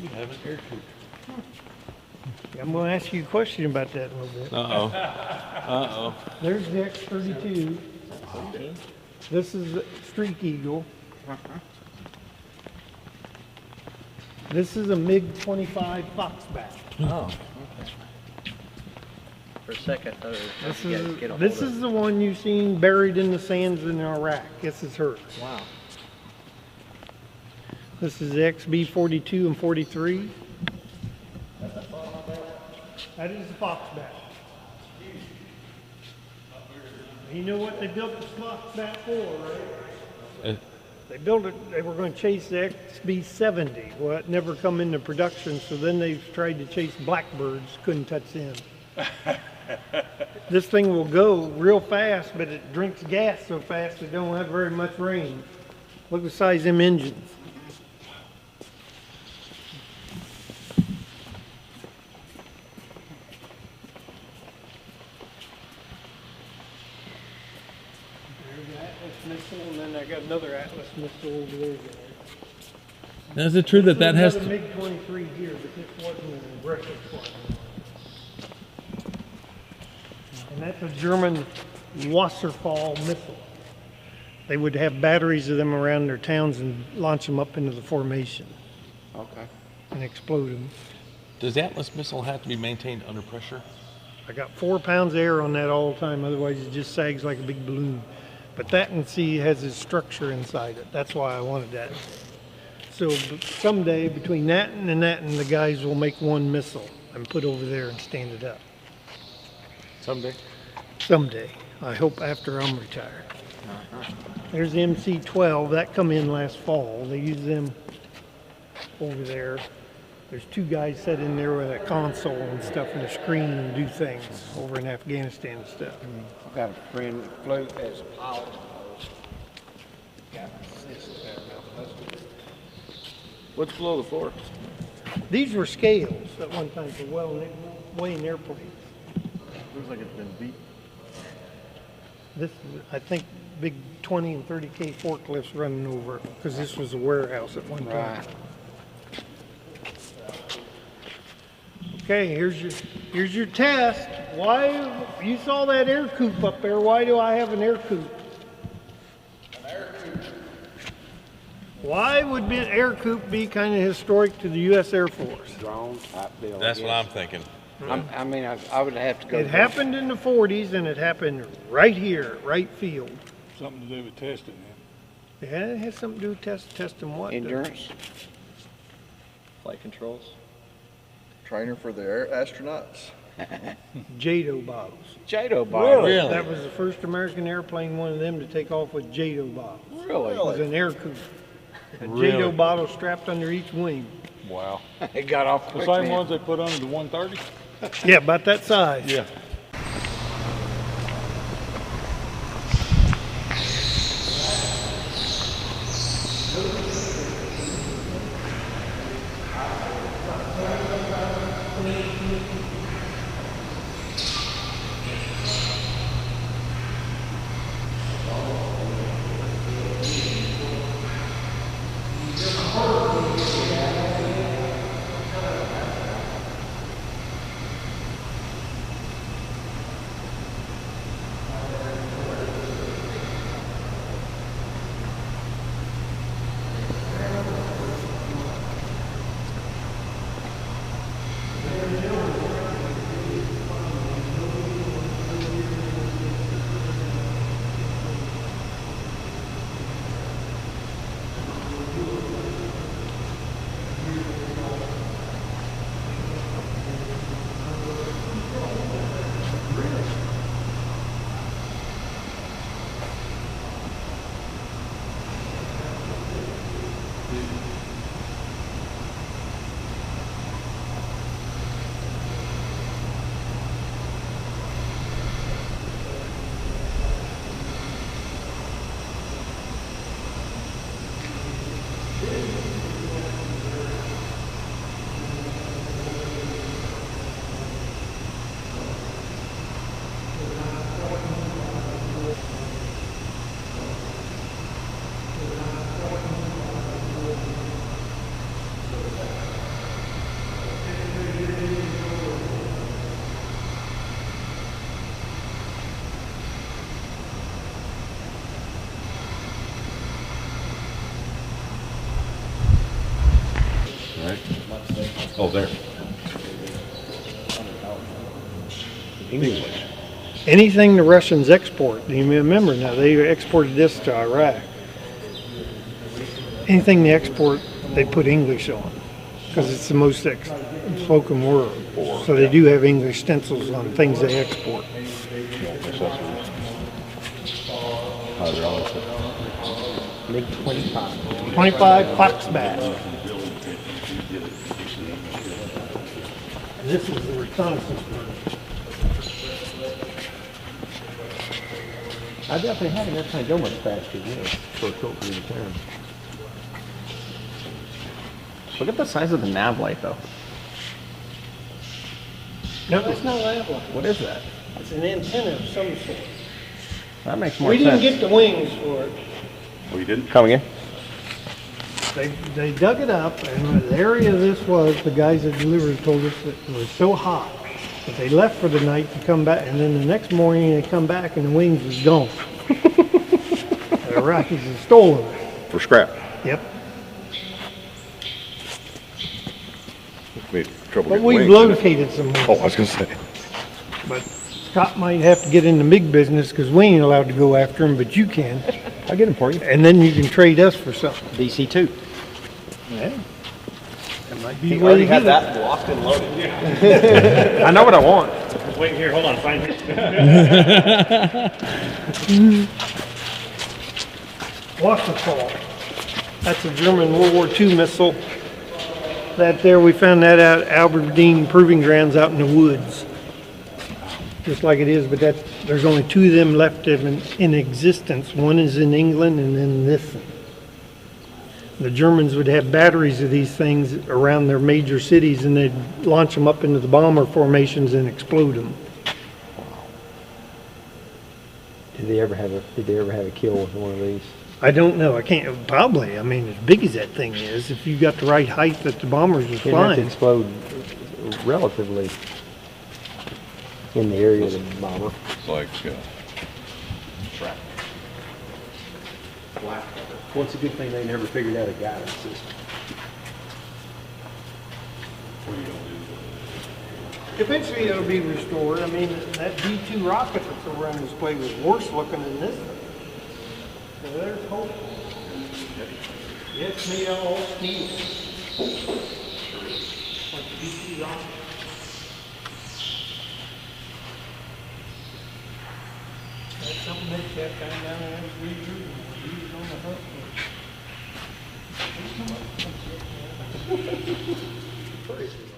You have an air coop. I'm going to ask you a question about that in a little bit. Uh-oh. There's the X-32. This is the Streak Eagle. This is a MiG-25 Foxback. Oh. For a second, This is the one you've seen buried in the sands in Iraq. This is hers. Wow. This is the XB-42 and 43. That is the Foxback. You know what they built the Foxback for, right? They built it, they were going to chase the XB-70. Well, it never come into production, so then they tried to chase blackbirds, couldn't touch them. This thing will go real fast, but it drinks gas so fast it don't have very much range. Look at the size of them engines. There's the Atlas missile, and then I got another Atlas missile over there. Now, is it true that that has Another to... MiG-23 here, but this wasn't an aggressive one. And that's a German Wasserfall missile. They would have batteries of them around their towns and launch them up into the formation. Okay. And explode them. Does the Atlas missile have to be maintained under pressure? I got 4 pounds of air on that all the time, otherwise it just sags like a big balloon. But that, and see, has a structure inside it. That's why I wanted that. So someday, between that, and the guys will make one missile and put over there and stand it up. Someday. Someday. I hope after I'm retired. There's the MC-12. That come in last fall. They use them over there. There's 2 guys set in there with a console and stuff and a screen and do things over in Afghanistan and stuff. I've got a friend that flew as a pilot. What's below the floor? These were scales at one time for weighing airplanes. Looks like it's been beat. This is, I think, big 20 and 30K forklifts running over it because this was a warehouse at one time. Right. Okay, here's your test. Why, you saw that air coop up there. Why do I have an air coop? An air coop. Why would an air coop be kind of historic to the U.S. Air Force? Drone type deal. That's what I'm thinking. I mean, I would have to go. It happened in the 40s, and it happened right here, right field. Something to do with testing then. Yeah, it has something to do with testing what? Endurance. Flight controls. Trainer for the air astronauts. JATO bottles. JATO bottles. Really? That was the first American airplane, one of them, to take off with JATO bottles. Really? It was an air coop. A Really? JATO bottle strapped under each wing. Wow. It got off The quick, same man. ones they put under the 130? Yeah, about that size. Yeah. right? Oh, there. English. Anything the Russians export, you remember now, they exported this to Iraq. Anything they export, they put English on, because it's the most spoken word. So they do have English stencils on things they export. MiG 25. 25 Foxbat. This is the reconnaissance bird. I definitely haven't had time to go much faster than this for a short period of time. Look at the size of the nav light, though. No, it's not that one. What is that? It's an antenna of some sort. That makes more We didn't sense. get the wings for it. Oh, you didn't? Come again? They dug it up, and the area this was, the guys that delivered told us that it was so hot that they left for the night to come back, and then the next morning they come back and the wings was gone. The Iraqis had stolen it. For scrap. Yep. We had trouble But getting we've wings, didn't it? located some Oh, I more. was gonna say. But Scott might have to get in the MiG business because we ain't allowed to go after them, but you can. I'll get them for you. And then you can trade us for something. DC-2. Yeah. That might be the You way already to had get it. that locked and loaded. I know what I want. Wait here, hold on, find it. Wasserfall. That's a German World War II missile. That there, we found that out at Aberdeen Proving Grounds out in the woods. Just like it is, but there's only two of them left in existence. One is in England and then this one. The Germans would have batteries of these things around their major cities and they'd launch them up into the bomber formations and explode them. Did they ever have a kill with one of these? I don't know. I can't. Probably. I mean, as big as that thing is, if you got the right height that the bombers was It'd have to flying. explode relatively in the area of the bomber. It's like, Well, it's a good thing they never figured out a guidance system. Eventually it'll be restored. I mean, that D2 rocket that's around this place was worse looking than this thing. So there's hope. It's made out of all steel. Like the D2 rocket. That's something that kept down there and use on the hunt. Crazy.